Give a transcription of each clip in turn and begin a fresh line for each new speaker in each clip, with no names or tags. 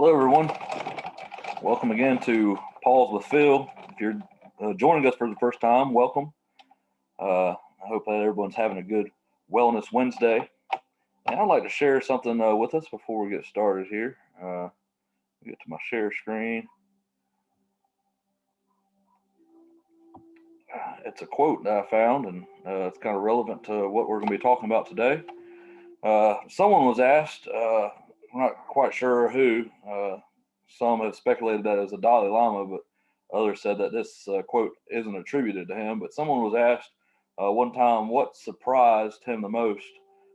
Hello, everyone. Welcome again to Pause with Phil. If you're joining us for the first time, welcome. I hope that everyone's having a good Wellness Wednesday. And I'd like to share something with us before we get started here. Get to my share screen. It's a quote that I found, and it's kind of relevant to what we're going to be talking about today. Someone was asked, I'm not quite sure who, some have speculated that it was the Dalai Lama, but others said that this quote isn't attributed to him. But someone was asked one time what surprised him the most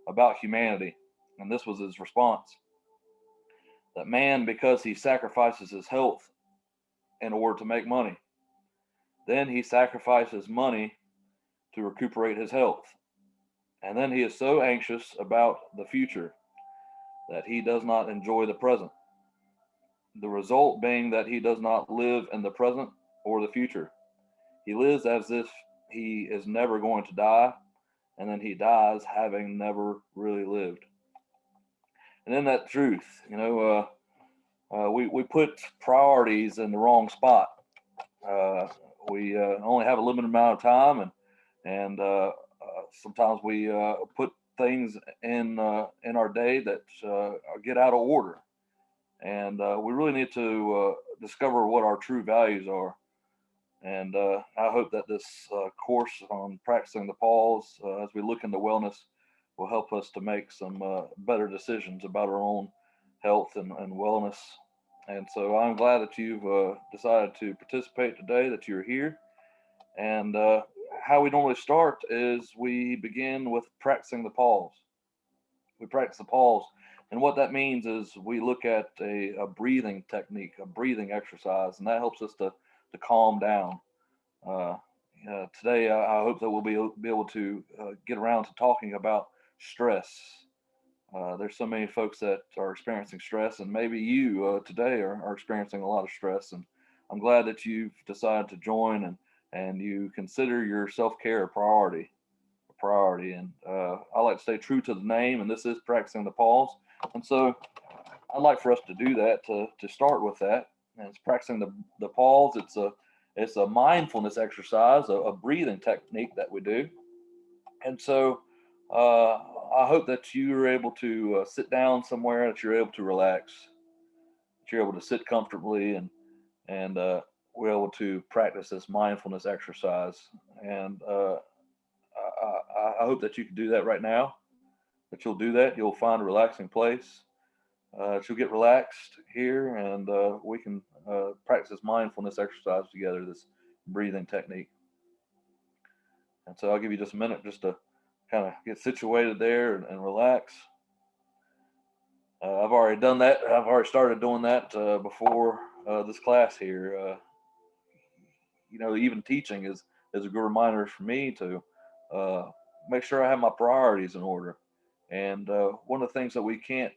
about humanity. And this was his response: that man, because he sacrifices his health in order to make money, then he sacrifices money to recuperate his health. And then he is so anxious about the future that he does not enjoy the present. The result being that he does not live in the present or the future. He lives as if he is never going to die, and then he dies having never really lived. And in that truth, we put priorities in the wrong spot. Uh, we only have a limited amount of time, and sometimes we put things in our day that get out of order. And we really need to discover what our true values are. And I hope that this course on practicing the pause as we look into wellness will help us to make some better decisions about our own health and wellness. And so I'm glad that you've decided to participate today, that you're here. And how we normally start is we begin with practicing the pause. We practice the pause. And what that means is we look at a breathing technique, a breathing exercise, and that helps us to calm down. Uh, Today, I hope that we'll be able to get around to talking about stress. There's so many folks that are experiencing stress, and maybe you today are experiencing a lot of stress. And I'm glad that you've decided to join and you consider your self care a priority. And I like to stay true to the name, and this is practicing the pause. And so I'd like for us to do that to start with that. And it's practicing the pause. It's a mindfulness exercise, a breathing technique that we do. And so I hope that you are able to sit down somewhere, that you're able to relax, that you're able to sit comfortably, and we're able to practice this mindfulness exercise. And I hope that you can do that right now. That you'll do that. You'll find a relaxing place. That you'll get relaxed here, and we can practice this mindfulness exercise together. This breathing technique. And so I'll give you just a minute just to kind of get situated there and relax. I've already done that. I've already started doing that before this class here. Even teaching is a good reminder for me to uh, make sure I have my priorities in order. And one of the things that we can't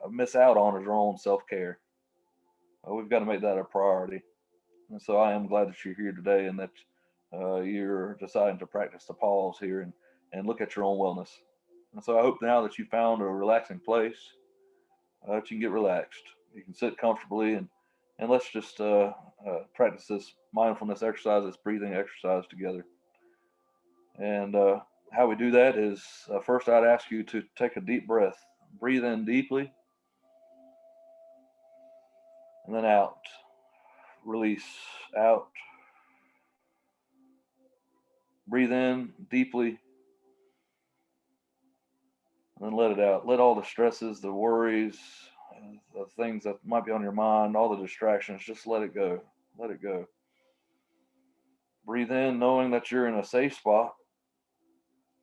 miss out on is our own self care. We've got to make that a priority. And so I am glad that you're here today and that you're deciding to practice the pause here and look at your own wellness. And so I hope now that you found a relaxing place that you can get relaxed. You can sit comfortably and let's just practice this mindfulness exercise, this breathing exercise together. And how we do that is first I'd ask you to take a deep breath. Breathe in deeply and then out. Release out. Breathe in deeply and then let it out. Let all the stresses, the worries, the things that might be on your mind, all the distractions, just let it go. Let it go. Breathe in knowing that you're in a safe spot,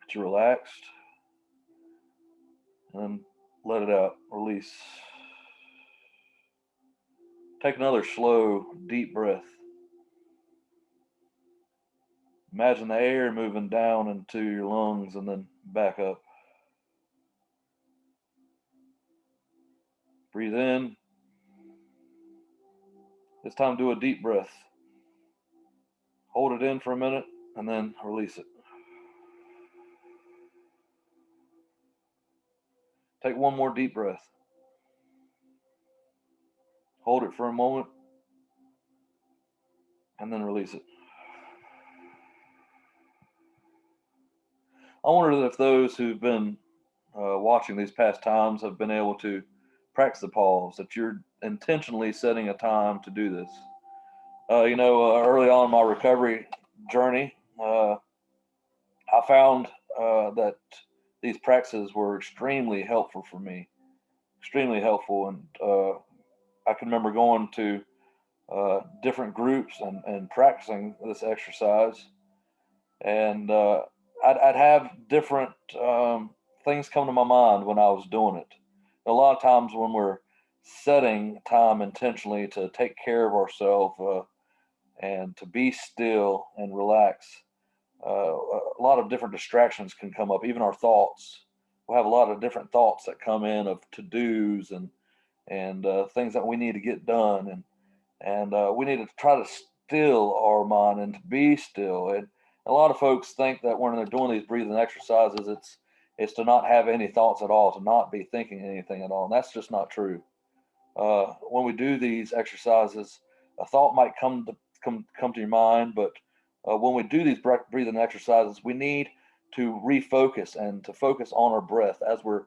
that you're relaxed, and then let it out. Release. Take another slow, deep breath. Imagine the air moving down into your lungs and then back up. Breathe in. It's time to do a deep breath. Hold it in for a minute and then release it. Take one more deep breath. Hold it for a moment and then release it. I wonder if those who've been watching these past times have been able to practice the pause, that you're intentionally setting a time to do this. Early on in my recovery journey, I found that these practices were extremely helpful for me, extremely helpful. And I can remember going to different groups and practicing this exercise. And I'd have different things come to my mind when I was doing it. A lot of times when we're setting time intentionally to take care of ourselves and to be still and relax, a lot of different distractions can come up. Even our thoughts, we'll have a lot of different thoughts that come in of to dos and things that we need to get done, and we need to try to still our mind and to be still. And a lot of folks think that when they're doing these breathing exercises, it's to not have any thoughts at all, to not be thinking anything at all, and that's just not true. When we do these exercises, a thought might come to your mind, but when we do these breathing exercises, we need to refocus and to focus on our breath as we're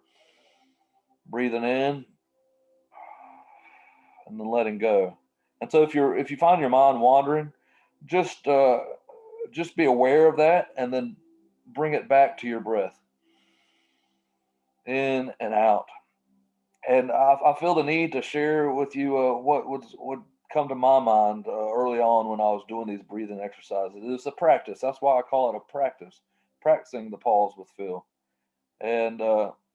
breathing in and then letting go. And so if you find your mind wandering, just uh, just be aware of that and then bring it back to your breath, in and out. And I feel the need to share with you what would come to my mind early on when I was doing these breathing exercises. It's a practice. That's why I call it a practice. Practicing the pause with Phil. And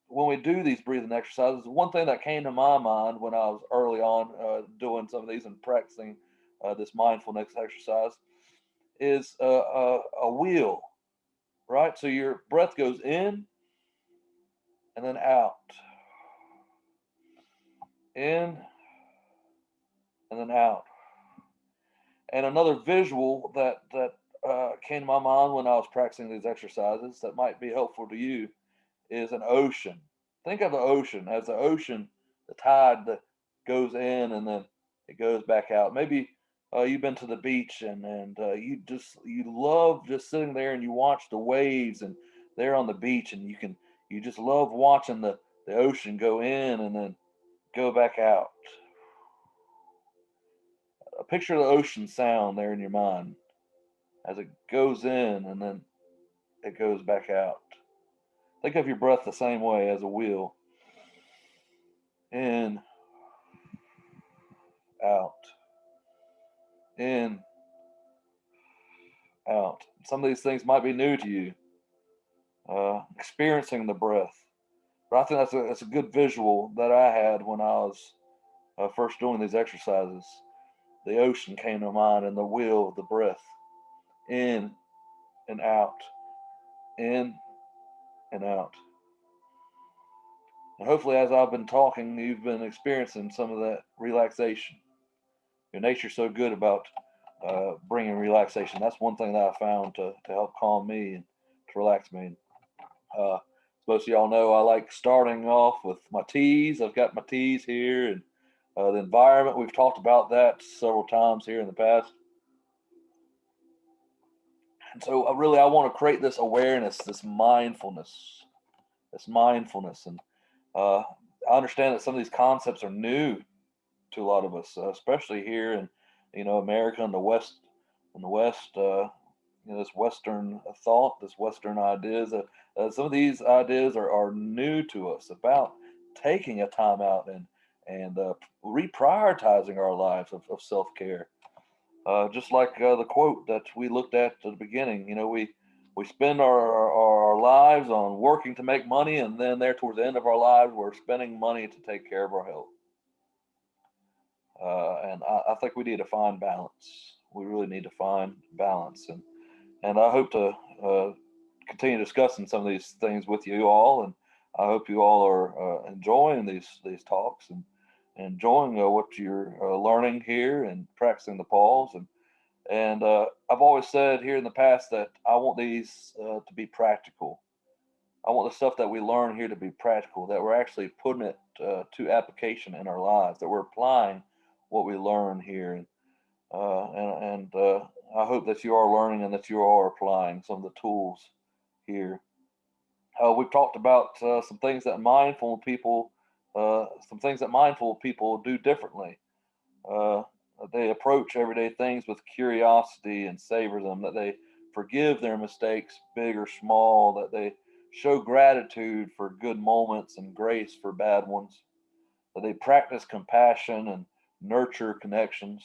when we do these breathing exercises, one thing that came to my mind when I was early on doing some of these and practicing this mindfulness exercise is a wheel, right? So your breath goes in and then out, in and then out. And another visual that came to my mind when I was practicing these exercises that might be helpful to you is an ocean. Think of the ocean as the ocean, the tide that goes in and then it goes back out. Maybe you've been to the beach and you love just sitting there and you watch the waves and there on the beach and you just love watching the ocean go in and then go back out. A picture of the ocean sound there in your mind as it goes in and then it goes back out. Think of your breath the same way as a wheel. In, out, in, out. Some of these things might be new to you, experiencing the breath. But I think that's a good visual that I had when I was first doing these exercises. The ocean came to mind and the wheel, the breath. In and out, in and out. And hopefully, as I've been talking, you've been experiencing some of that relaxation. Your nature's so good about bringing relaxation. That's one thing that I found to help calm me and to relax me. Uh, as most of y'all know, I like starting off with my teas. I've got my teas here, and the environment. We've talked about that several times here in the past. And so, I want to create this awareness, this mindfulness, and uh, I understand that some of these concepts are new to a lot of us, especially here in America and in the West. This Western thought, this Western ideas. Some of these ideas are new to us about taking a time out and reprioritizing our lives of self care. Just like the quote that we looked at the beginning, we spend our lives on working to make money, and then there towards the end of our lives, we're spending money to take care of our health. And I think we need to find balance. We really need to find balance, and I hope to continue discussing some of these things with you all, and I hope you all are enjoying these talks and enjoying what you're learning here and practicing the pause. And I've always said here in the past that I want these to be practical. I want the stuff that we learn here to be practical, that we're actually putting it to application in our lives, that we're applying what we learn here. And I hope that you are learning and that you are applying some of the tools here. We've talked about some things that mindful people do differently. Uh, they approach everyday things with curiosity and savor them, that they forgive their mistakes, big or small, that they show gratitude for good moments and grace for bad ones, that they practice compassion and nurture connections,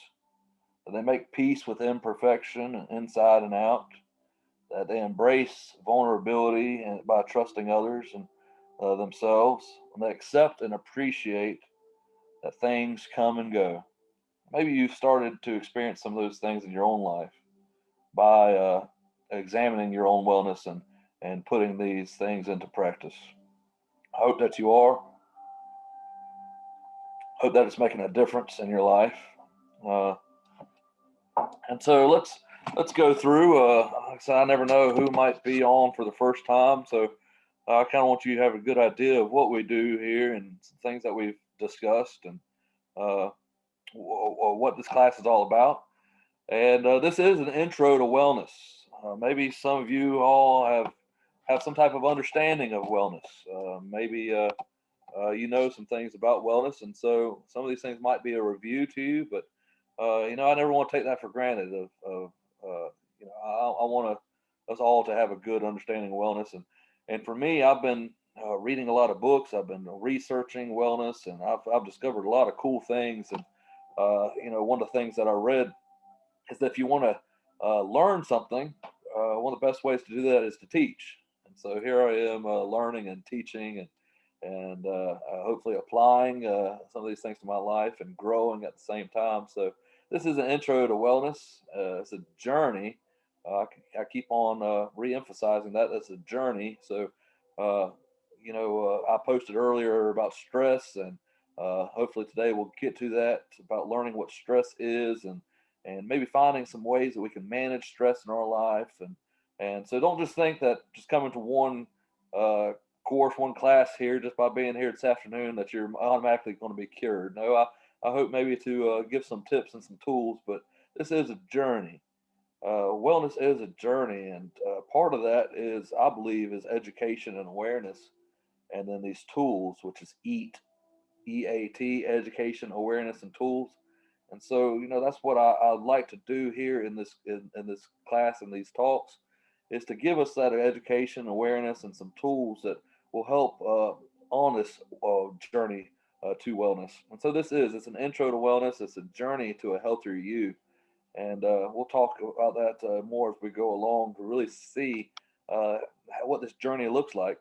that they make peace with imperfection inside and out, that they embrace vulnerability and by trusting others and themselves, and they accept and appreciate that things come and go. Maybe you've started to experience some of those things in your own life by examining your own wellness and putting these things into practice. I hope that you are. Hope that it's making a difference in your life. Uh, and so let's go through. Like I said, I never know who might be on for the first time, so I kind of want you to have a good idea of what we do here and some things that we've discussed and uh, what this class is all about. And this is an intro to wellness. Maybe some of you all have some type of understanding of wellness. Maybe you know some things about wellness, and so some of these things might be a review to you. But I never want to take that for granted. I want us all to have a good understanding of wellness, and for me, I've been reading a lot of books. I've been researching wellness, and I've discovered a lot of cool things. And one of the things that I read is that if you want to learn something, one of the best ways to do that is to teach. And so here I am learning and teaching and hopefully applying some of these things to my life and growing at the same time. So this is an intro to wellness. It's a journey. I keep on re-emphasizing that it's a journey. So, I posted earlier about stress, and hopefully today we'll get to that about learning what stress is and maybe finding some ways that we can manage stress in our life. And so don't just think that just coming to one uh, course, one class here, just by being here this afternoon, that you're automatically going to be cured. No, I hope maybe to give some tips and some tools, but this is a journey. Wellness is a journey, and part of that is, I believe, is education and awareness, and then these tools, which is EAT, education, awareness, and tools. And so, that's what I'd like to do here in this class and these talks, is to give us that education, awareness, and some tools that will help on this journey to wellness. And so it's an intro to wellness. It's a journey to a healthier you. And we'll talk about that more as we go along to really see uh, what this journey looks like.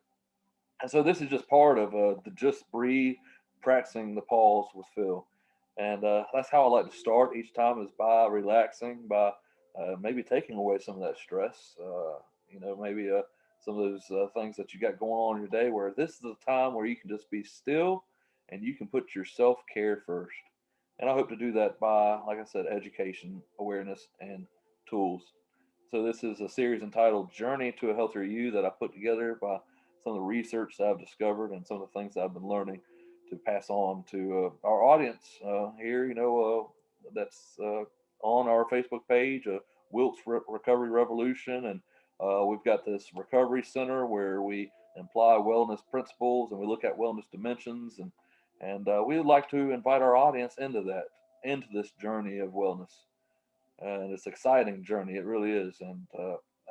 And so this is just part of the Just Breathe, practicing the pause with Phil. And that's how I like to start each time, is by relaxing, by maybe taking away some of that stress. Maybe some of those things that you got going on in your day, where this is a time where you can just be still and you can put your self care first. And I hope to do that by, like I said, education, awareness, and tools. So this is a series entitled Journey to a Healthier You that I put together by some of the research that I've discovered and some of the things that I've been learning to pass on to our audience here, that's on our Facebook page, Wilkes Recovery Revolution. And we've got this recovery center where we imply wellness principles and we look at wellness dimensions. And we would like to invite our audience into this journey of wellness. And it's an exciting journey. It really is. And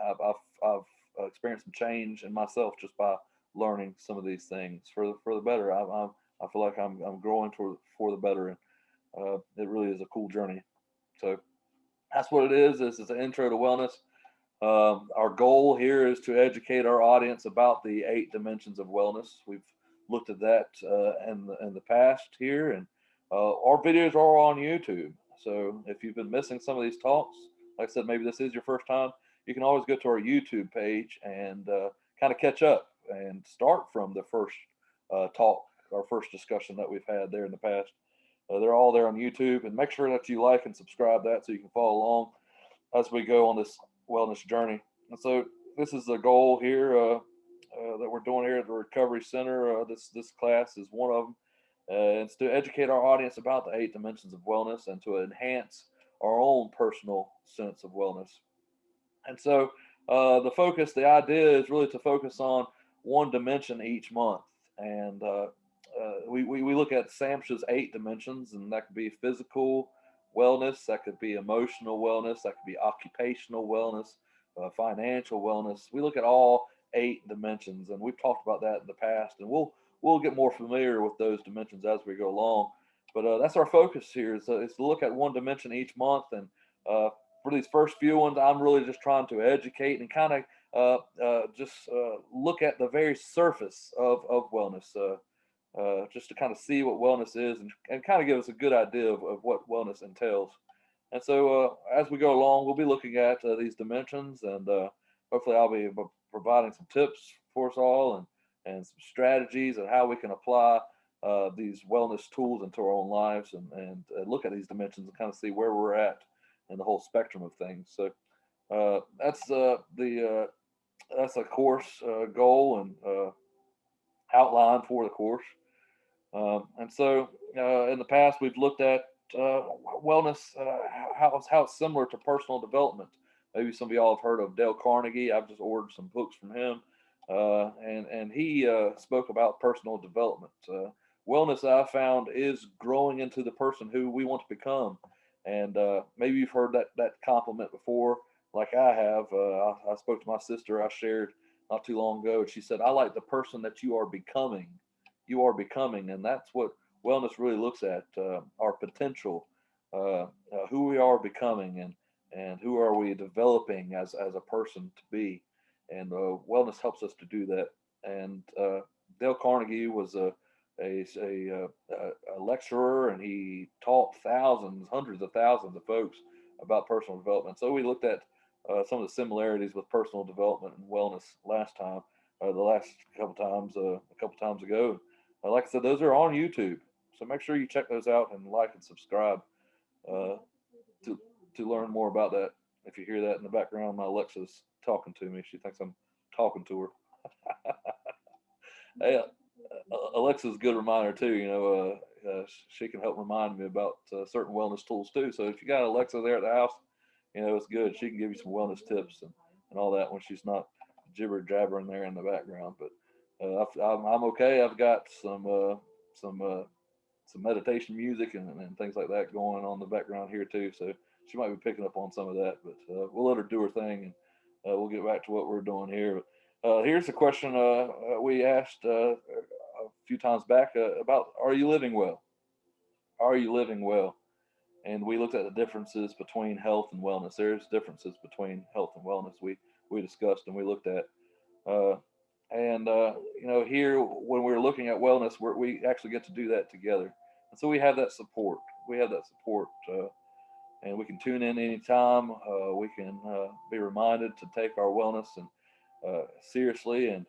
I've experienced some change in myself just by learning some of these things for the better. I feel like I'm growing for the better, and it really is a cool journey. So that's what it is. This is an intro to wellness. Our goal here is to educate our audience about the 8 dimensions of wellness. We've looked at that in the past here, and our videos are on YouTube. So if you've been missing some of these talks, like I said, maybe this is your first time, you can always go to our YouTube page and kind of catch up and start from the first talk, our first discussion that we've had there in the past. They're all there on YouTube, and make sure that you like and subscribe that so you can follow along as we go on this wellness journey. And so this is the goal here that we're doing here at the Recovery Center. This class is one of them. and it's to educate our audience about the 8 dimensions of wellness and to enhance our own personal sense of wellness. And so the idea is really to focus on one dimension each month. And we look at SAMHSA's 8 dimensions, and that could be physical wellness, that could be emotional wellness, that could be occupational wellness, financial wellness. We look at all 8 dimensions, and we've talked about that in the past, and we'll get more familiar with those dimensions as we go along. But that's our focus here is to look at one dimension each month, and for these first few ones, I'm really just trying to educate and kind of just look at the very surface of wellness, just to kind of see what wellness is and kind of give us a good idea of what wellness entails. And so, as we go along, we'll be looking at these dimensions, and hopefully, I'll be providing some tips for us all and some strategies and how we can apply these wellness tools into our own lives and look at these dimensions and kind of see where we're at in the whole spectrum of things. So that's a course goal and outline for the course. And so in the past, we've looked at wellness, how it's similar to personal development. Maybe some of y'all have heard of Dale Carnegie. I've just ordered some books from him, and he spoke about personal development. Wellness, I found, is growing into the person who we want to become. And maybe you've heard that compliment before, like I have. I spoke to my sister. I shared not too long ago, and she said, "I like the person that you are becoming. You are becoming," and that's what wellness really looks at: our potential, who we are becoming, and who are we developing as a person to be. And wellness helps us to do that. And Dale Carnegie was a lecturer, and he taught thousands, hundreds of thousands of folks about personal development. So we looked at some of the similarities with personal development and wellness last time, the last couple times ago. Like I said, those are on YouTube, so make sure you check those out and like and subscribe uh, to learn more about that. If you hear that in the background, my Alexa's talking to me. She thinks I'm talking to her. Hey, Alexa's a good reminder too. She can help remind me about certain wellness tools too. So if you got Alexa there at the house, it's good. She can give you some wellness tips and all that when she's not jibber jabbering there in the background. But I'm okay. I've got some some meditation music and things like that going on in the background here too. So she might be picking up on some of that. But we'll let her do her thing, and we'll get back to what we're doing here. But here's a question we asked a few times back about: Are you living well? Are you living well? And we looked at the differences between health and wellness. There's differences between health and wellness. We discussed and we looked at. Uh, and here when we're looking at wellness, we actually get to do that together. And so we have that support. We have that support, and we can tune in anytime. We can be reminded to take our wellness and seriously. And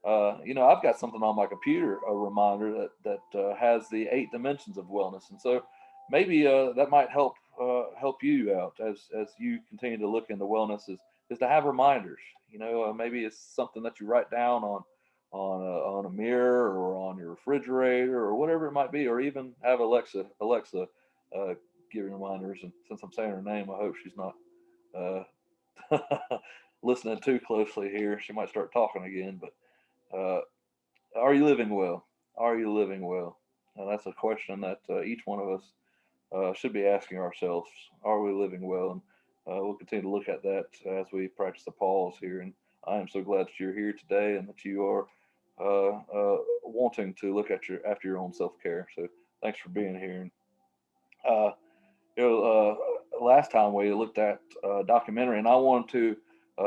I've got something on my computer, a reminder that has the 8 dimensions of wellness, and so maybe that might help you out as you continue to look into wellness. Is to have reminders. Maybe it's something that you write down on a mirror or on your refrigerator or whatever it might be, or even have Alexa uh, give you reminders. And since I'm saying her name, I hope she's not uh, listening too closely here. She might start talking again. But are you living well? Are you living well? And that's a question that each one of us should be asking ourselves. Are we living well? And we'll continue to look at that as we practice the pause here. And I am so glad that you're here today and that you are wanting to look at after your own self care. So thanks for being here. And, uh, last time we looked at a documentary, and I wanted to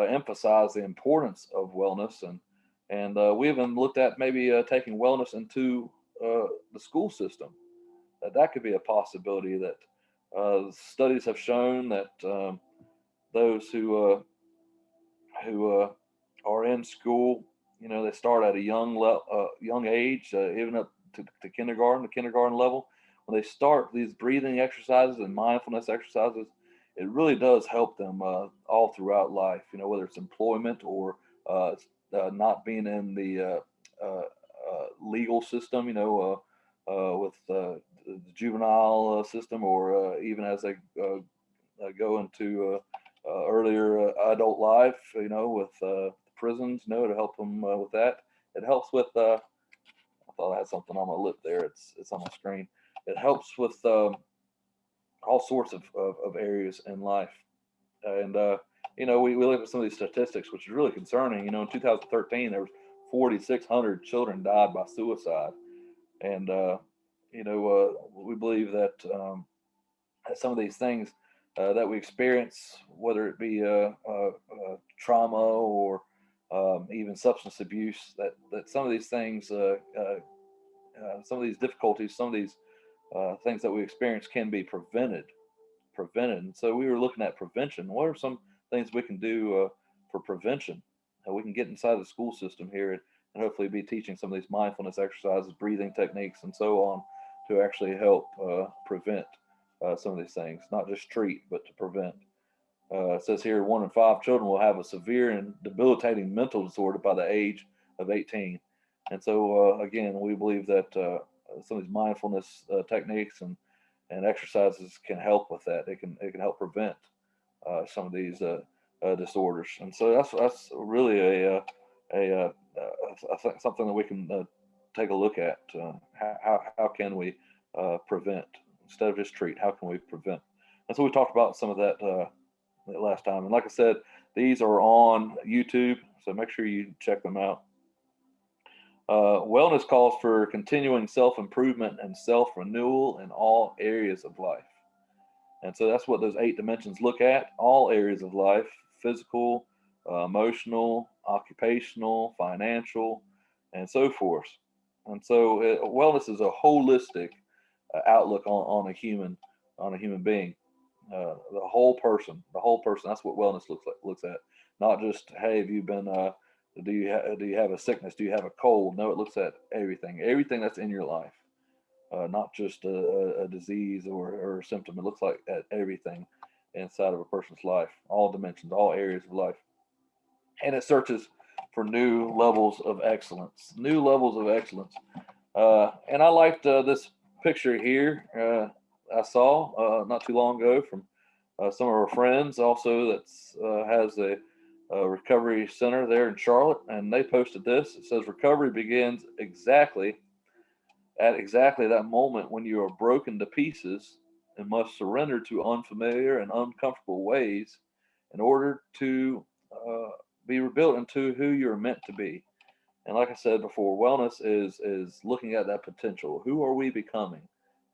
emphasize the importance of wellness, and we even looked at maybe taking wellness into the school system. That could be a possibility. That studies have shown that those who are in school, they start at a young age, even up to kindergarten, the kindergarten level. When they start these breathing exercises and mindfulness exercises, it really does help them all throughout life. Whether it's employment or not being in the legal system. with the juvenile system, or even as they go into earlier adult life, with prisons, to help them with that. It helps with, I thought I had something on my lip there. It's on my screen. It helps with all sorts of areas in life. And, we look at some of these statistics, which is really concerning. In 2013, there was 4,600 children died by suicide. And, we believe that some of these things that we experience, whether it be trauma or even substance abuse, that some of these things, some of these difficulties, some of these things that we experience can be prevented. And so we were looking at prevention. What are some things we can do for prevention? We can get inside the school system here and hopefully be teaching some of these mindfulness exercises, breathing techniques, and so on to actually help prevent some of these things, not just treat, but to prevent. It says here 1 in 5 children will have a severe and debilitating mental disorder by the age of 18. And so, again, we believe that some of these mindfulness techniques and exercises can help with that. It can help prevent some of these disorders. And so that's really something that we can take a look at. How can we prevent instead of just treat? How can we prevent? And so we talked about some of that last time. And like I said, these are on YouTube, so make sure you check them out. Wellness calls for continuing self-improvement and self-renewal in all areas of life. And so that's what those 8 dimensions look at, all areas of life: physical, emotional, occupational, financial, and so forth. And so wellness is a holistic outlook on a human being. The whole person. That's what wellness looks at. Not just, hey, have you been? Do you have a sickness? Do you have a cold? No, it looks at everything that's in your life, not just a disease or a symptom. It looks like at everything inside of a person's life, all dimensions, all areas of life, and it searches for new levels of excellence. New levels of excellence. And I liked this picture here. I saw not too long ago from some of our friends, also that's has a recovery center there in Charlotte, and they posted this. It says recovery begins at exactly that moment when you are broken to pieces and must surrender to unfamiliar and uncomfortable ways in order to be rebuilt into who you're meant to be. And like I said before, wellness is looking at that potential. Who are we becoming?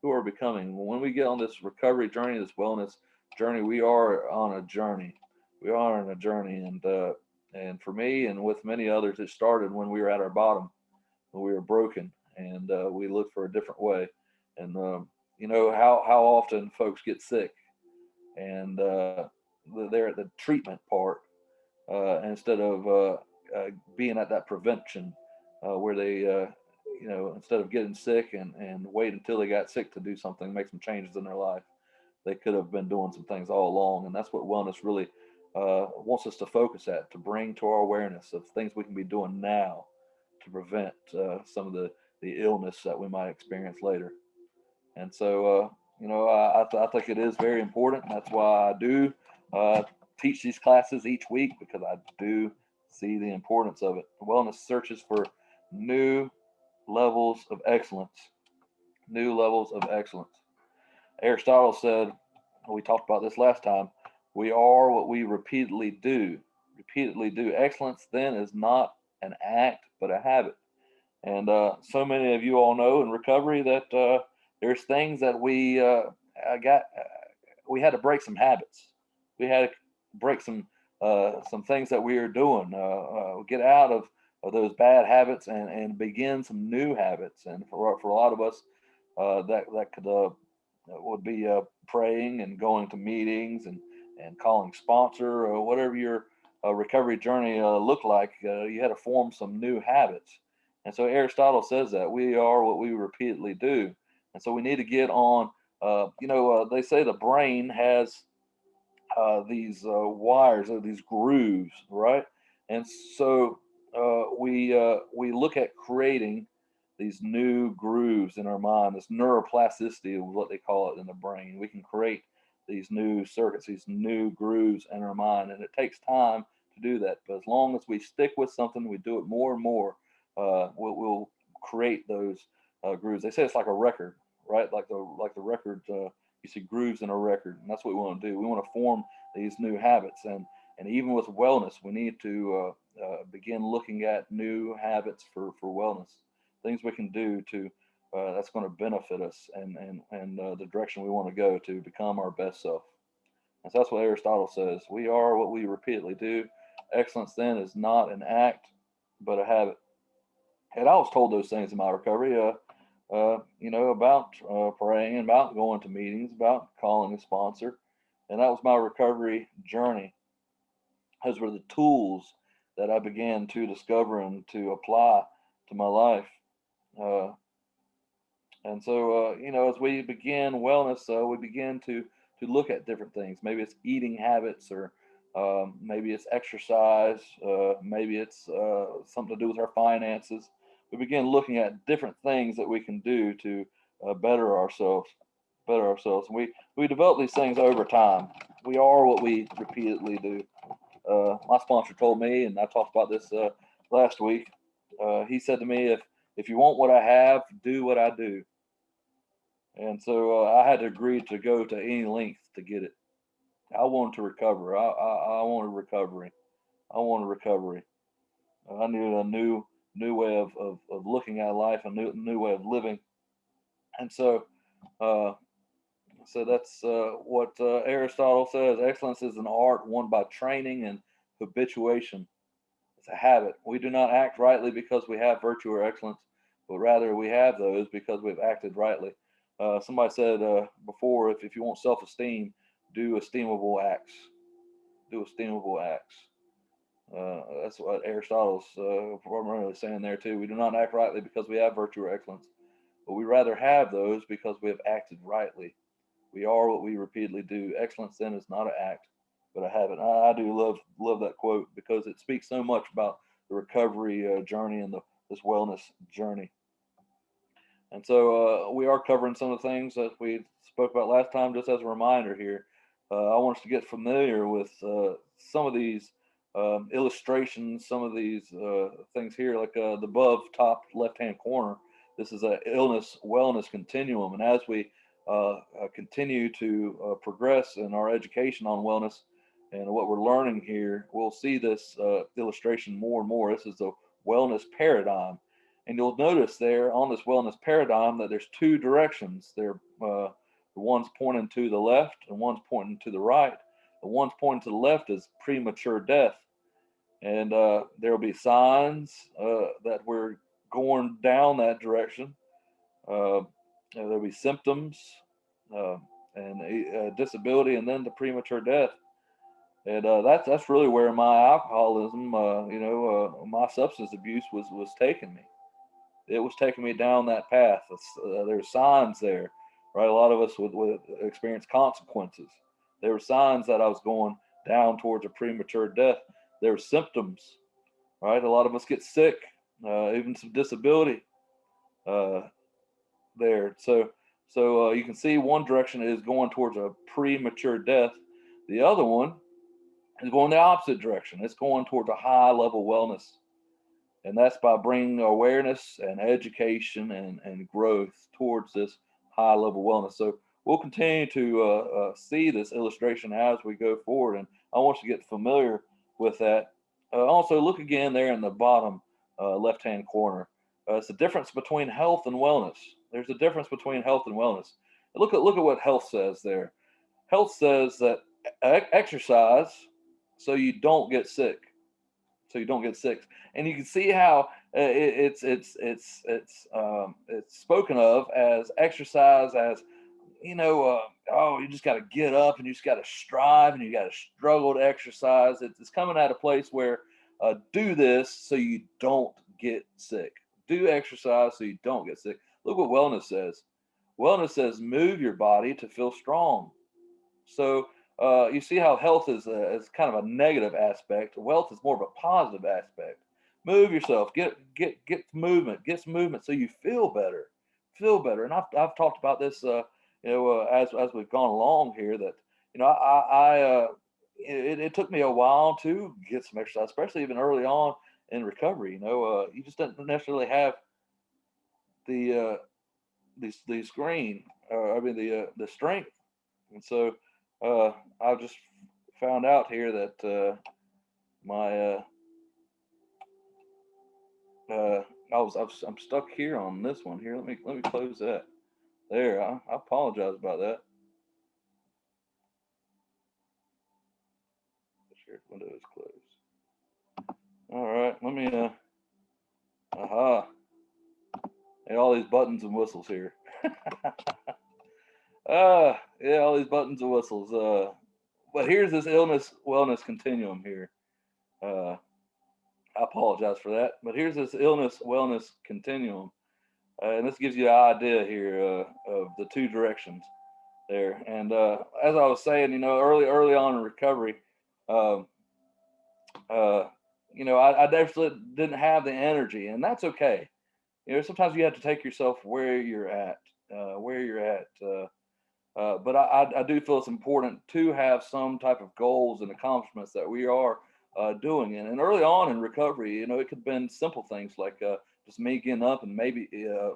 Who are we becoming? When we get on this recovery journey, this wellness journey, we are on a journey. We are on a journey, and for me and with many others, it started when we were at our bottom, when we were broken, and we looked for a different way. And how often folks get sick, and they're at the treatment part instead of being at that prevention where they, instead of getting sick and wait until they got sick to do something, make some changes in their life, they could have been doing some things all along. And that's what wellness really wants us to focus at, to bring to our awareness of things we can be doing now to prevent some of the illness that we might experience later. And so, I think it is very important. That's why I do uh, teach these classes each week, because I do see the importance of it. Wellness searches for new levels of excellence. New levels of excellence. Aristotle said, we talked about this last time, we are what we repeatedly do. Repeatedly do. Excellence then is not an act, but a habit. And so many of you all know in recovery that there's things that we had to break some habits. We had to break some things that we were doing. Get out of those bad habits and begin some new habits. And for a lot of us, that could would be praying and going to meetings and calling sponsor, or whatever your recovery journey looked like. You had to form some new habits. And so Aristotle says that we are what we repeatedly do. And so we need to get on, they say the brain has these wires or these grooves, right? And so we look at creating these new grooves in our mind. This neuroplasticity is what they call it in the brain. We can create these new circuits, these new grooves in our mind, and it takes time to do that. But as long as we stick with something, we do it more and more, we'll create those grooves. They say it's like a record, right? Like the record. You see grooves in a record, and that's what we want to do. We want to form these new habits, and even with wellness, we need to begin looking at new habits for wellness, things we can do to that's going to benefit us and the direction we want to go to become our best self. And so that's what Aristotle says. We are what we repeatedly do. Excellence then is not an act, but a habit. And I was told those things in my recovery. About praying, about going to meetings, about calling a sponsor, and that was my recovery journey. Those were the tools that I began to discover and to apply to my life. Uh, and so, as we begin wellness, we begin to look at different things. Maybe it's eating habits, or maybe it's exercise, maybe it's something to do with our finances. We begin looking at different things that we can do to better ourselves, better ourselves. And we develop these things over time. We are what we repeatedly do. My sponsor told me, and I talked about this last week. He said to me, if you want what I have, do what I do. And so I had to agree to go to any length to get it. I wanted to recover. I wanted recovery. I wanted recovery. I needed a new way of looking at life, a new way of living. And uh, so that's what Aristotle says. Excellence is an art won by training and habituation. It's a habit. We do not act rightly because we have virtue or excellence, but rather we have those because we've acted rightly. Somebody said before, if you want self-esteem, do esteemable acts. Do esteemable acts. That's what Aristotle's primarily saying there too. We do not act rightly because we have virtue or excellence, but we rather have those because we have acted rightly. We are what we repeatedly do. Excellence then is not an act, but a habit. I do love that quote because it speaks so much about the recovery journey and this wellness journey. And so we are covering some of the things that we spoke about last time. Just as a reminder here, I want us to get familiar with some of these illustrations, some of these things here, like the above top left-hand corner. This is a illness wellness continuum, and as we continue to progress in our education on wellness and what we're learning here, we'll see this illustration more and more. This is the wellness paradigm. And you'll notice there on this wellness paradigm that there's two directions. The one's pointing to the left and one's pointing to the right. The one's pointing to the left is premature death. And there will be signs that we're going down that direction. There'll be symptoms and disability, and then the premature death. And that's really where my alcoholism, my substance abuse was taking me. It was taking me down that path. There's signs there, right? A lot of us would experience consequences. There were signs that I was going down towards a premature death. There were symptoms, right? A lot of us get sick, even some disability uh, there. So you can see one direction is going towards a premature death. The other one is going the opposite direction. It's going towards a high level wellness. And that's by bringing awareness and education and growth towards this high level wellness. So we'll continue to see this illustration as we go forward. And I want you to get familiar with that. Also, look again there in the bottom left hand corner. It's the difference between health and wellness. There's a difference between health and wellness. And look at what health says there. Health says that exercise so you don't get sick. So you don't get sick. And you can see how it's spoken of as exercise as you just got to get up and you just got to strive and you got to struggle to exercise. It's coming at a place where do this so you don't get sick. Do exercise so you don't get sick. Look what wellness says. Wellness says move your body to feel strong. So you see how health is kind of a negative aspect. Wealth is more of a positive aspect. Move yourself. Get movement. Get some movement so you feel better. Feel better. And I've talked about this, as we've gone along here. That it took me a while to get some exercise, especially even early on in recovery. You just don't necessarily have the the screen, the strength, and so I just found out here that my I'm stuck here on this one here. Let me close that. There, I apologize about that. Shared window is closed. All right, let me aha. And all these buttons and whistles here. Yeah, all these buttons and whistles. But here's this illness wellness continuum here. Uh, I apologize for that, but here's this illness wellness continuum, and this gives you an idea here of the two directions there. And as I was saying, early on in recovery, um, uh, I definitely didn't have the energy, and that's okay. Sometimes you have to take yourself where you're at, where you're at. But I do feel it's important to have some type of goals and accomplishments that we are doing. And early on in recovery, it could have been simple things like just me getting up and maybe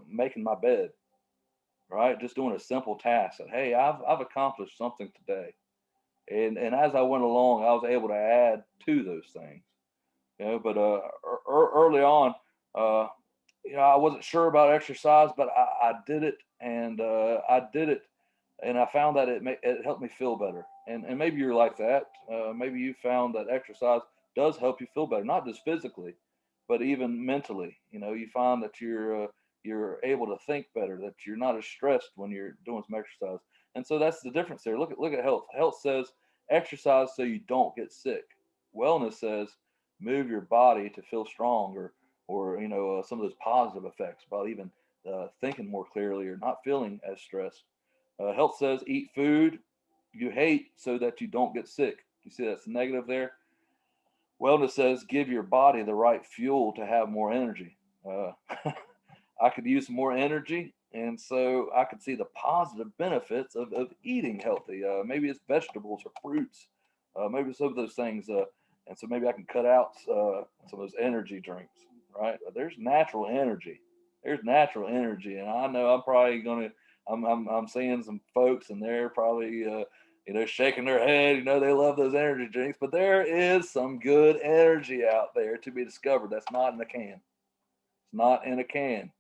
making my bed, right? Just doing a simple task that, hey, I've accomplished something today. And as I went along, I was able to add to those things. But early on, uh, I wasn't sure about exercise, but I did it, and I did it, and I found that it helped me feel better. And maybe you're like that. Maybe you found that exercise does help you feel better, not just physically, but even mentally. You find that you're able to think better, that you're not as stressed when you're doing some exercise. And so that's the difference there. Look at health. Health says exercise so you don't get sick. Wellness says move your body to feel strong, or some of those positive effects about even thinking more clearly or not feeling as stressed. Health says eat food you hate so that you don't get sick. You see that's negative there. Wellness says give your body the right fuel to have more energy. Uh, I could use more energy, and so I could see the positive benefits of eating healthy. Maybe it's vegetables or fruits, maybe some of those things, and so maybe I can cut out some of those energy drinks. Right? There's natural energy. There's natural energy, and I know I'm probably gonna. I'm seeing some folks, and they're probably shaking their head. They love those energy drinks, but there is some good energy out there to be discovered. That's not in a can. It's not in a can.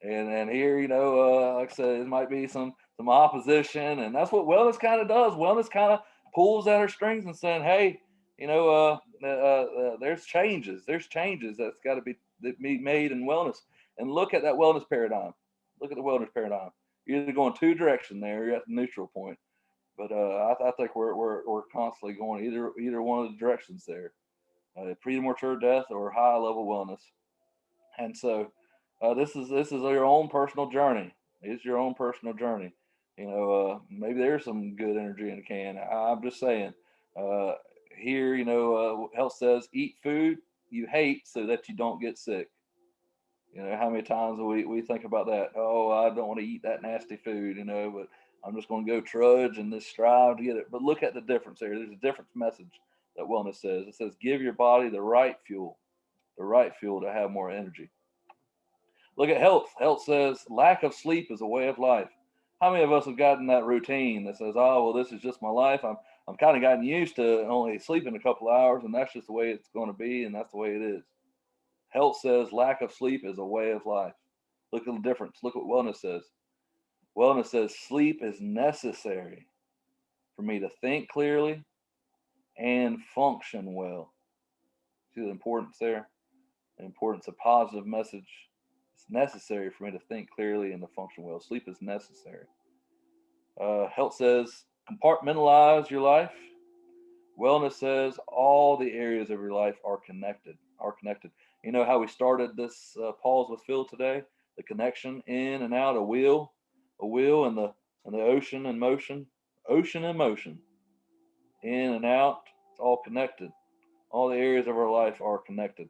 And here, like I said, it might be some opposition, and that's what wellness kind of does. Wellness kind of pulls at our strings and saying, hey, there's changes. There's changes that's got to be made in wellness. And look at that wellness paradigm. Look at the wellness paradigm. You're either going two directions there, you're at the neutral point. But I think we're constantly going either one of the directions there, premature death or high level wellness. And so this is your own personal journey. It's your own personal journey. Maybe there's some good energy in a can. I'm just saying. Uh, Here, health says eat food you hate so that you don't get sick. How many times we think about that? Oh, I don't want to eat that nasty food, but I'm just going to go trudge and just strive to get it. But look at the difference there. There's a different message that wellness says. It says give your body the right fuel to have more energy. Look at health. Health says lack of sleep is a way of life. How many of us have gotten that routine that says, "Oh, well, this is just my life. I'm kind of gotten used to only sleeping a couple of hours, and that's just the way it's going to be, and that's the way it is." Health says lack of sleep is a way of life. Look at the difference. Look what wellness says. Wellness says sleep is necessary for me to think clearly and function well. See the importance there? The importance of positive message. It's necessary for me to think clearly and to function well. Sleep is necessary. Health says compartmentalize your life. Wellness says all the areas of your life are connected. Are connected. You know how we started this pause with Phil today? The connection in and out, a wheel, and the ocean in motion, in and out. It's all connected. All the areas of our life are connected.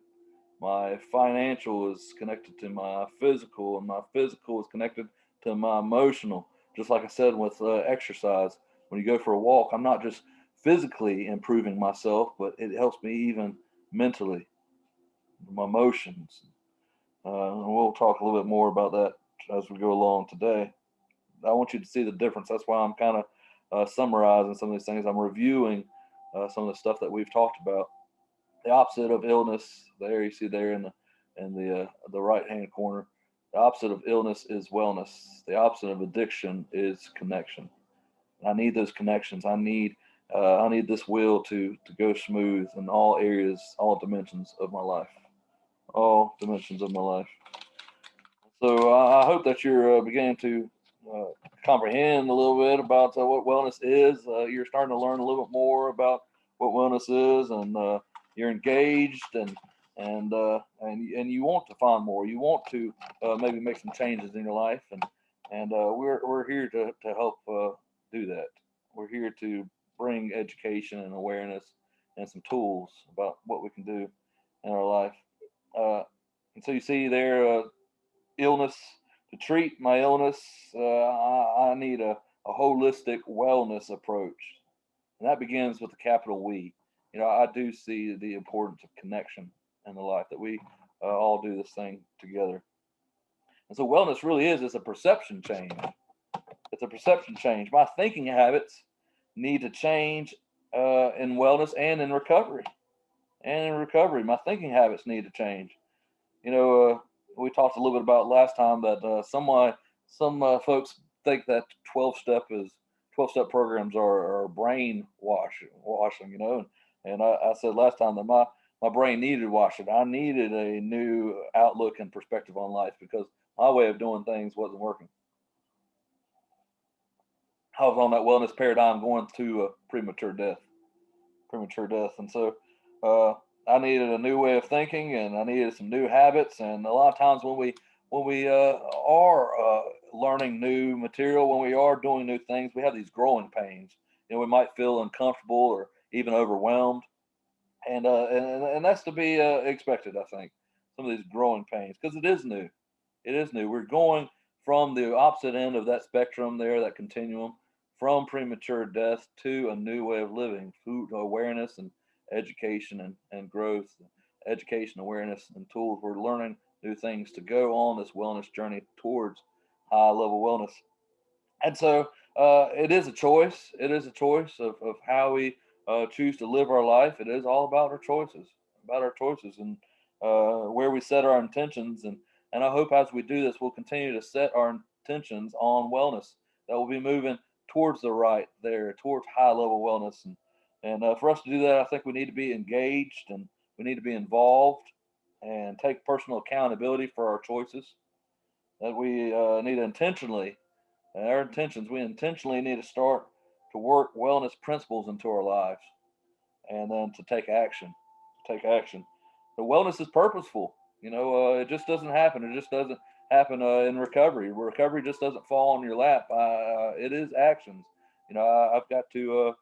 My financial is connected to my physical, and my physical is connected to my emotional. Just like I said with exercise, when you go for a walk, I'm not just physically improving myself, but it helps me even mentally, my emotions. And we'll talk a little bit more about that as we go along today. I want you to see the difference. That's why I'm kind of summarizing some of these things. I'm reviewing some of the stuff that we've talked about. The opposite of illness, there you see there in the right hand corner. The opposite of illness is wellness. The opposite of addiction is connection. I need those connections. I need this wheel to go smooth in all areas, all dimensions of my life, all dimensions of my life. So I hope that you're beginning to uh, comprehend a little bit about what wellness is. You're starting to learn a little bit more about what wellness is, and you're engaged, and you want to find more. You want to maybe make some changes in your life, and we're here to help do that. We're here to bring education and awareness and some tools about what we can do in our life. Uh, and so you see there, illness, to treat my illness, I need a holistic wellness approach, and that begins with a capital We. I do see the importance of connection in the life, that we all do this thing together. And so wellness really is a perception change. It's a perception change. My thinking habits need to change in wellness and in recovery. And in recovery, my thinking habits need to change. You know, we talked a little bit about last time that some folks think that 12 step programs are brain washing. And I said last time that my brain needed washing. I needed a new outlook and perspective on life, because my way of doing things wasn't working. I was on that wellness paradigm going to premature death. And so uh, I needed a new way of thinking, and I needed some new habits. And a lot of times when we are learning new material, when we are doing new things, we have these growing pains. We might feel uncomfortable or even overwhelmed, and that's to be expected. I think some of these growing pains, because it is new. It is new. We're going from the opposite end of that spectrum there, that continuum, from premature death to a new way of living, food awareness and education and growth, education, awareness, and tools. We're learning new things to go on this wellness journey towards high level wellness. And so it is a choice. It is a choice of how we choose to live our life. It is all about our choices, and where we set our intentions. And I hope as we do this, we'll continue to set our intentions on wellness. That will be moving towards the right there, towards high level wellness. And for us to do that, I think we need to be engaged, and we need to be involved and take personal accountability for our choices. That we need to intentionally, and our intentions, we intentionally need to start to work wellness principles into our lives, and then to take action. Take action. The wellness is purposeful. It just doesn't happen. It just doesn't happen in recovery. Recovery just doesn't fall on your lap. It is actions. I've got to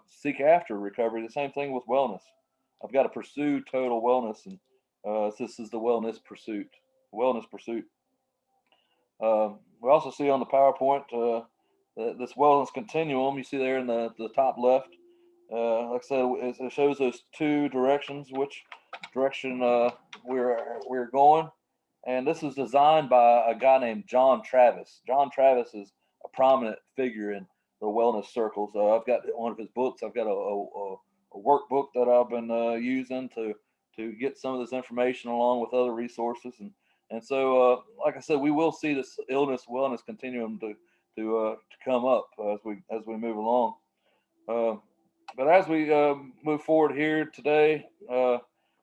seek after recovery. The same thing with wellness. I've got to pursue total wellness, and this is the wellness pursuit. Wellness pursuit. We also see on the PowerPoint this wellness continuum. You see there in the top left. Like I said, it shows those two directions, which direction we're going. And this is designed by a guy named John Travis. John Travis is a prominent figure in the wellness circles. I've got one of his books. I've got a workbook that I've been using to get some of this information, along with other resources. And so, like I said, we will see this illness wellness continuum to come up as we move along. Uh, but as we move forward here today, we're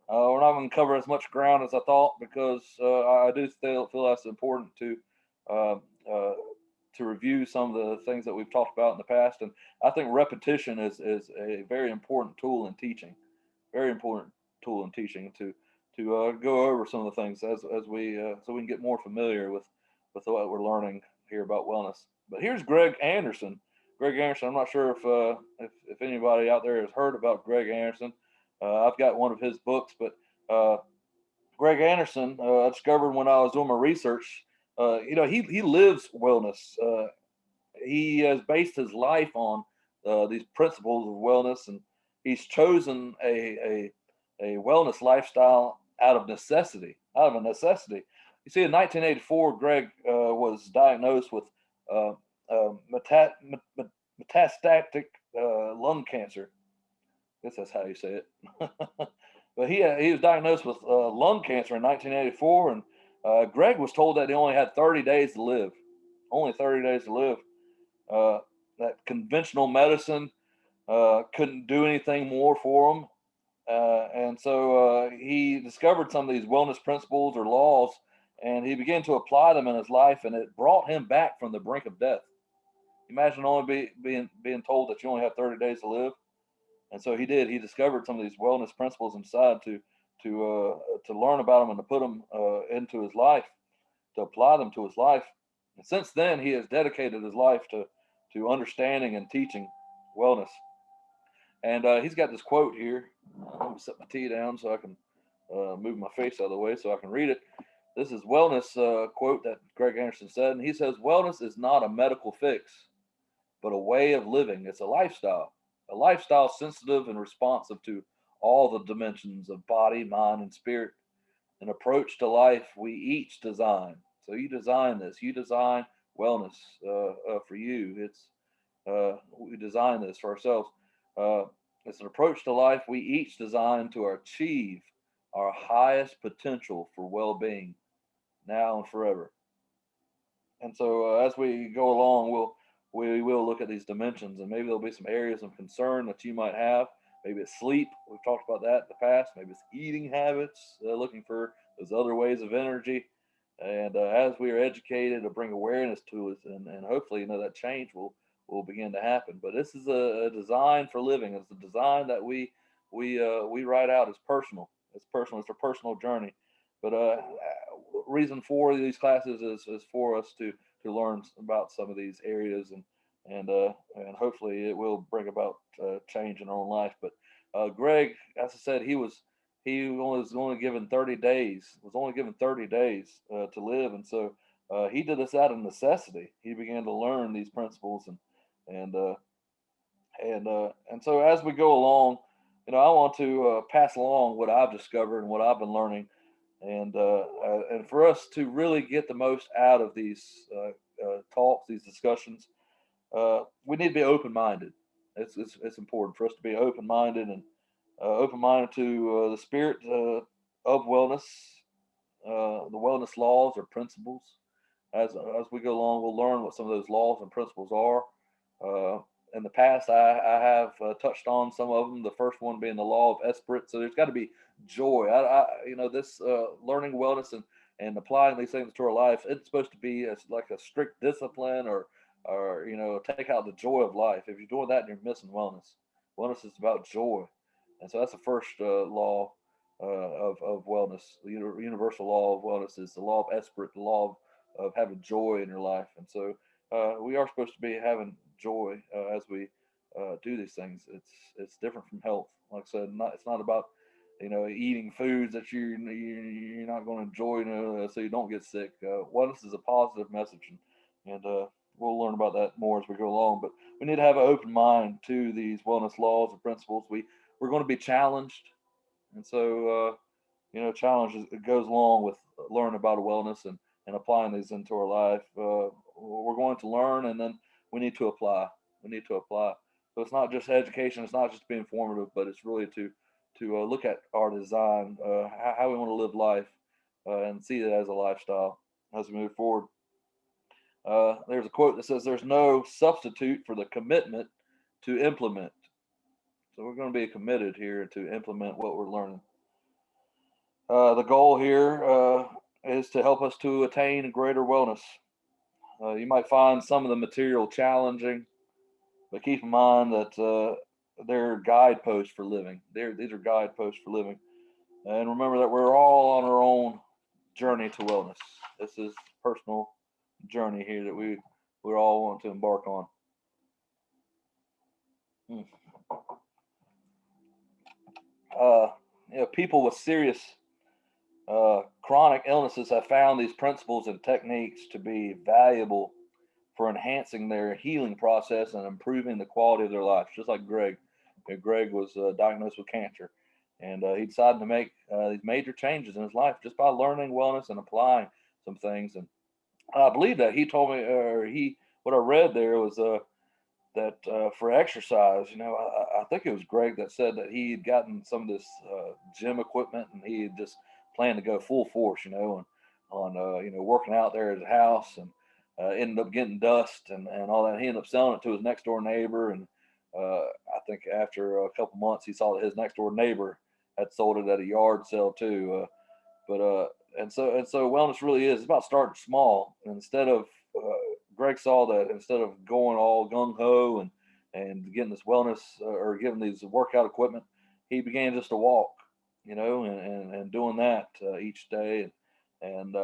not going to cover as much ground as I thought, because I do feel that's important uh, uh, to review some of the things that we've talked about in the past. And I think repetition is a very important tool in teaching, very important tool in teaching, to go over some of the things as we so we can get more familiar with what we're learning here about wellness. But here's Greg Anderson. Greg Anderson. I'm not sure if anybody out there has heard about Greg Anderson. I've got one of his books, but Greg Anderson, I discovered when I was doing my research. He lives wellness. He has based his life on these principles of wellness, and he's chosen a wellness lifestyle out of necessity. Out of a necessity. You see, in 1984, Greg was diagnosed with uh, metastatic lung cancer. I guess that's how you say it. But he was diagnosed with lung cancer in 1984, and Greg was told that he only had 30 days to live. Only 30 days to live. Uh, that conventional medicine couldn't do anything more for him. And so he discovered some of these wellness principles or laws, and he began to apply them in his life, and it brought him back from the brink of death. Imagine only being told that you only have 30 days to live. And so he did. He discovered some of these wellness principles and decided to learn about them and to put them into his life, to apply them to his life. And since then, he has dedicated his life to understanding and teaching wellness. And he's got this quote here. Let me set my tea down so I can move my face out of the way so I can read it. This is wellness quote that Greg Anderson said, and he says, "Wellness is not a medical fix, but a way of living. It's a lifestyle sensitive and responsive to all the dimensions of body, mind, and spirit. An approach to life we each design." So you design this. You design wellness for you. We design this for ourselves. Uh, it's an approach to life we each design to achieve our highest potential for well-being now and forever. And so as we go along, we will look at these dimensions, and maybe there'll be some areas of concern that you might have. Maybe it's sleep. We've talked about that in the past. Maybe it's eating habits, looking for those other ways of energy. And as we are educated to bring awareness to us, and hopefully, that change will begin to happen. But this is a design for living. It's a design that we write out as personal. It's personal. It's a personal journey. But reason for these classes is for us to learn about some of these areas, and hopefully it will bring about change in our own life. But Greg, as I said, he was only given 30 days. Was only given 30 days to live, and so he did this out of necessity. He began to learn these principles, and uh, and so as we go along, I want to pass along what I've discovered and what I've been learning, and for us to really get the most out of these talks, these discussions, we need to be open minded. It's important for us to be open minded and open minded to the spirit of wellness, the wellness laws or principles. As we go along, we'll learn what some of those laws and principles are. Uh, in the past, I have touched on some of them. The first one being the law of esprit. So there's got to be joy. This learning wellness and applying these things to our life. It's supposed to be like a strict discipline, or take out the joy of life. If you're doing that, you're missing wellness. Wellness is about joy, and so that's the first law of wellness. The universal law of wellness is the law of esprit, the law of having joy in your life. And so we are supposed to be having joy as we do these things. It's different from health. Like I said, it's not about eating foods that you're not going to enjoy, so you don't get sick. Wellness is a positive message, and we'll learn about that more as we go along. But we need to have an open mind to these wellness laws and principles. We're going to be challenged, and so challenge it goes along with learning about wellness and applying these into our life. We're going to learn, and then we need to apply. We need to apply. So it's not just education. It's not just being informative, but it's really to look at our design, how we want to live life, and see it as a lifestyle as we move forward. There's a quote that says, "There's no substitute for the commitment to implement." So we're going to be committed here to implement what we're learning. The goal here is to help us to attain greater wellness. You might find some of the material challenging, but keep in mind that they're guideposts for living. These are guideposts for living. And remember that we're all on our own journey to wellness. This is a personal journey here that we all want to embark on. Hmm. Uh, People with serious Chronic illnesses have found these principles and techniques to be valuable for enhancing their healing process and improving the quality of their life. Just like Greg. Greg was diagnosed with cancer, and he decided to make these major changes in his life just by learning wellness and applying some things. And I believe that he told me, or he, what I read there was that for exercise, I think it was Greg that said that he had gotten some of this gym equipment and he had just planned to go full force, on working out there at his house, and ended up getting dust and all that. He ended up selling it to his next door neighbor, and I think after a couple months, he saw that his next door neighbor had sold it at a yard sale too. But and so wellness really is, it's about starting small. And instead of Greg saw that instead of going all gung ho and getting this wellness or getting these workout equipment, he began just to walk, and doing that each day. And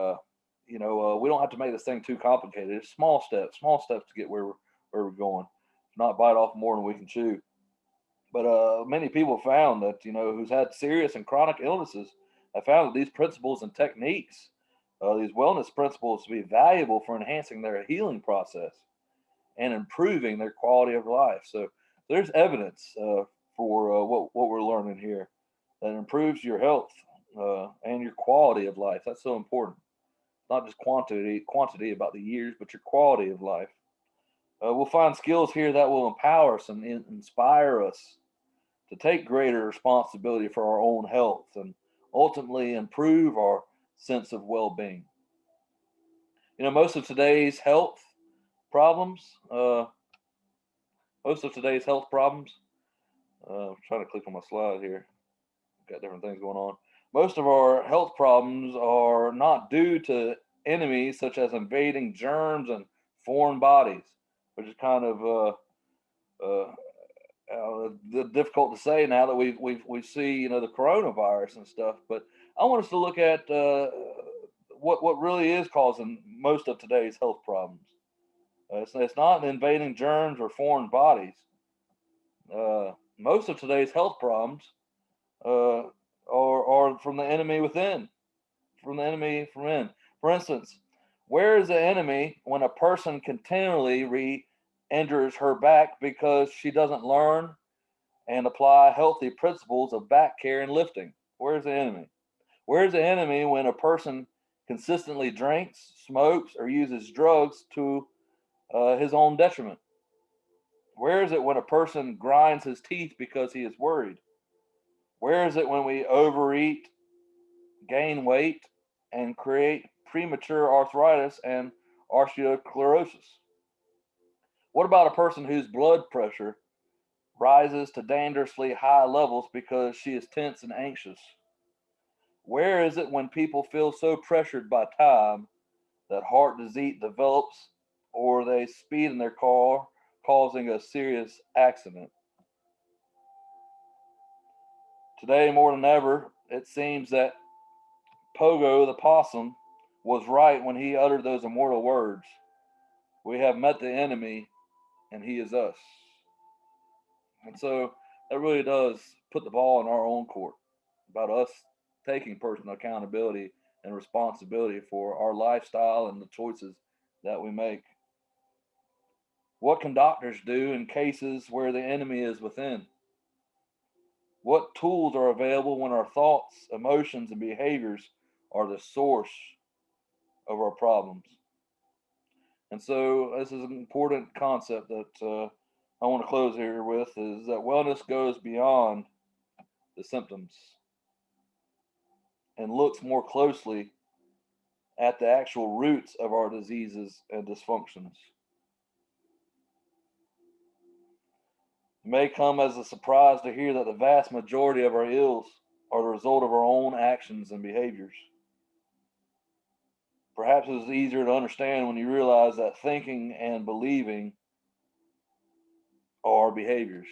we don't have to make this thing too complicated. It's small steps to get where we're going. Not bite off more than we can chew. But many people found that, who's had serious and chronic illnesses, have found that these principles and techniques, these wellness principles, to be valuable for enhancing their healing process and improving their quality of life. So there's evidence for what we're learning here that improves your health and your quality of life. That's so important. Not just quantity about the years, but your quality of life. We'll find skills here that will empower us and inspire us to take greater responsibility for our own health and ultimately improve our sense of well-being. Most of today's health problems, I'm trying to click on my slide here. Got different things going on. Most of our health problems are not due to enemies such as invading germs and foreign bodies, which is kind of difficult to say now that we see the coronavirus and stuff. But I want us to look at what really is causing most of today's health problems. It's not invading germs or foreign bodies. Most of today's health problems are from the enemy within, from the enemy from in. For instance, where is the enemy when a person continually re-injures her back because she doesn't learn and apply healthy principles of back care and lifting? Where's the enemy? Where's the enemy when a person consistently drinks, smokes, or uses drugs to his own detriment? Where is it when a person grinds his teeth because he is worried? Where is it when we overeat, gain weight, and create premature arthritis and osteosclerosis? What about a person whose blood pressure rises to dangerously high levels because she is tense and anxious? Where is it when people feel so pressured by time that heart disease develops or they speed in their car, causing a serious accident? Today, more than ever, it seems that Pogo the possum was right when he uttered those immortal words. We have met the enemy, and he is us. And so that really does put the ball in our own court about us taking personal accountability and responsibility for our lifestyle and the choices that we make. What can doctors do in cases where the enemy is within? What tools are available when our thoughts, emotions, and behaviors are the source of our problems? And so, this is an important concept that I want to close here with, is that wellness goes beyond the symptoms and looks more closely at the actual roots of our diseases and dysfunctions. It may come as a surprise to hear that the vast majority of our ills are the result of our own actions and behaviors. Perhaps it is easier to understand when you realize that thinking and believing are behaviors.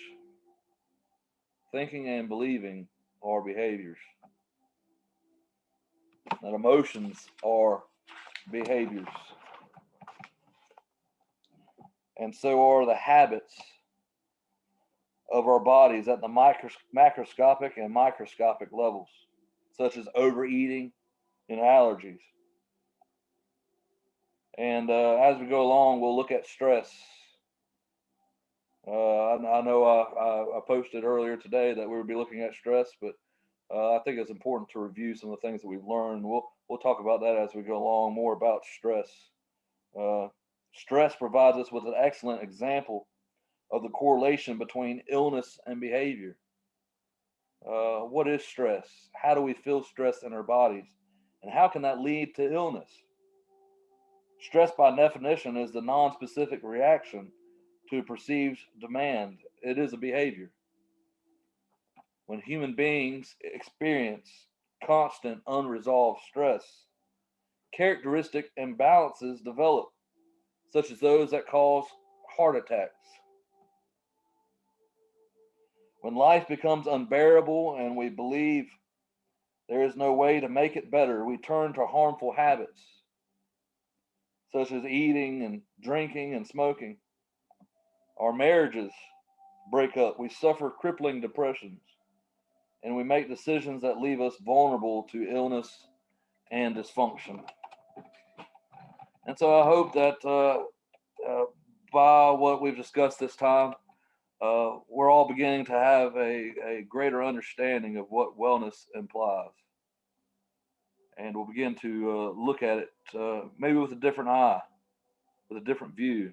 Thinking and believing are behaviors. That emotions are behaviors. And so are the habits of our bodies at the macroscopic and microscopic levels, such as overeating, and allergies. And as we go along, we'll look at stress. I know I posted earlier today that we would be looking at stress, but I think it's important to review some of the things that we've learned. We'll talk about that as we go along, more about stress. Uh, Stress provides us with an excellent example of the correlation between illness and behavior. What is stress? How do we feel stress in our bodies? And how can that lead to illness? Stress, by definition, is the non-specific reaction to perceived demand. It is a behavior. When human beings experience constant unresolved stress, characteristic imbalances develop, such as those that cause heart attacks. When life becomes unbearable and we believe there is no way to make it better, we turn to harmful habits, such as eating and drinking and smoking. Our marriages break up. We suffer crippling depressions, and we make decisions that leave us vulnerable to illness and dysfunction. And so I hope that by what we've discussed this time, we're all beginning to have a greater understanding of what wellness implies. And we'll begin to look at it maybe with a different eye, with a different view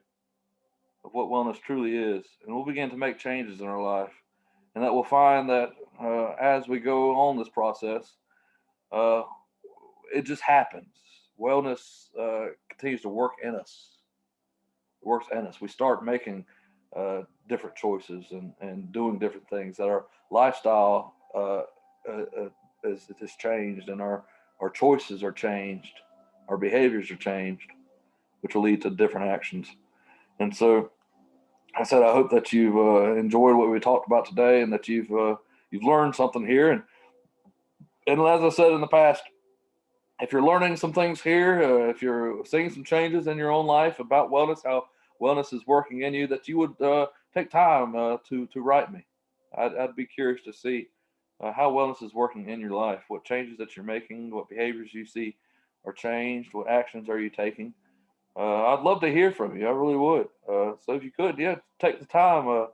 of what wellness truly is. And we'll begin to make changes in our life. And that we'll find that as we go on this process, uh, it just happens. Wellness continues to work in us. It works in us. We start making different choices and doing different things. That our lifestyle is changed, and our choices are changed, our behaviors are changed, which will lead to different actions. And so, I said, I hope that you've enjoyed what we talked about today, and that you've learned something here. And as I said in the past, if you're learning some things here, if you're seeing some changes in your own life about wellness, how wellness is working in you, that you would take time to write me. I'd be curious to see how wellness is working in your life, what changes that you're making, what behaviors you see are changed, what actions are you taking. I'd love to hear from you. I really would. So if you could, yeah, take the time,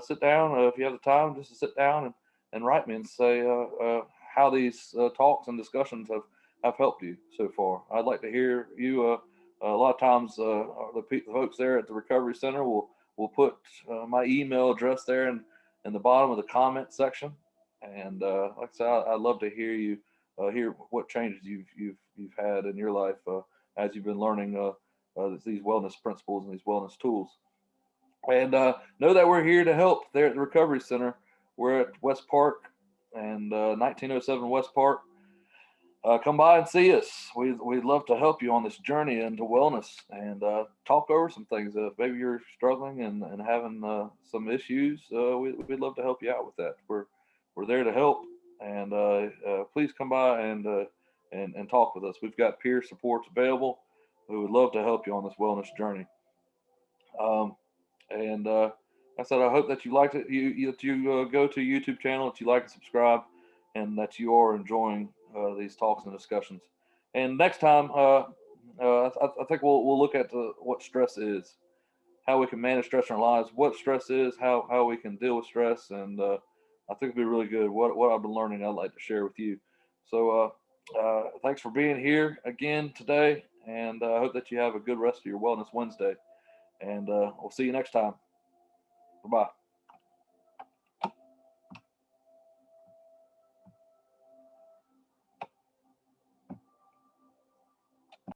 sit down. If you have the time, just to sit down and write me and say how these talks and discussions have helped you so far. I'd like to hear you. A lot of times, the folks there at the Recovery Center will put my email address there in the bottom of the comment section. And like I said, I'd love to hear you hear what changes you've had in your life as you've been learning these wellness principles and these wellness tools. And know that we're here to help there at the Recovery Center. We're at West Park and 1907 West Park. Come by and see us. We'd love to help you on this journey into wellness and talk over some things. If maybe you're struggling and having some issues, we'd love to help you out with that. We're there to help, and please come by and talk with us. We've got peer supports available. We would love to help you on this wellness journey. And I said, I hope that you liked it. That you go to YouTube channel, that you like and subscribe, and that you are enjoying these talks and discussions. And next time, I think we'll look at what stress is, how we can manage stress in our lives, what stress is, how we can deal with stress, and I think it'll be really good. What I've been learning, I'd like to share with you. So thanks for being here again today, and I hope that you have a good rest of your Wellness Wednesday. And we'll see you next time. Bye bye.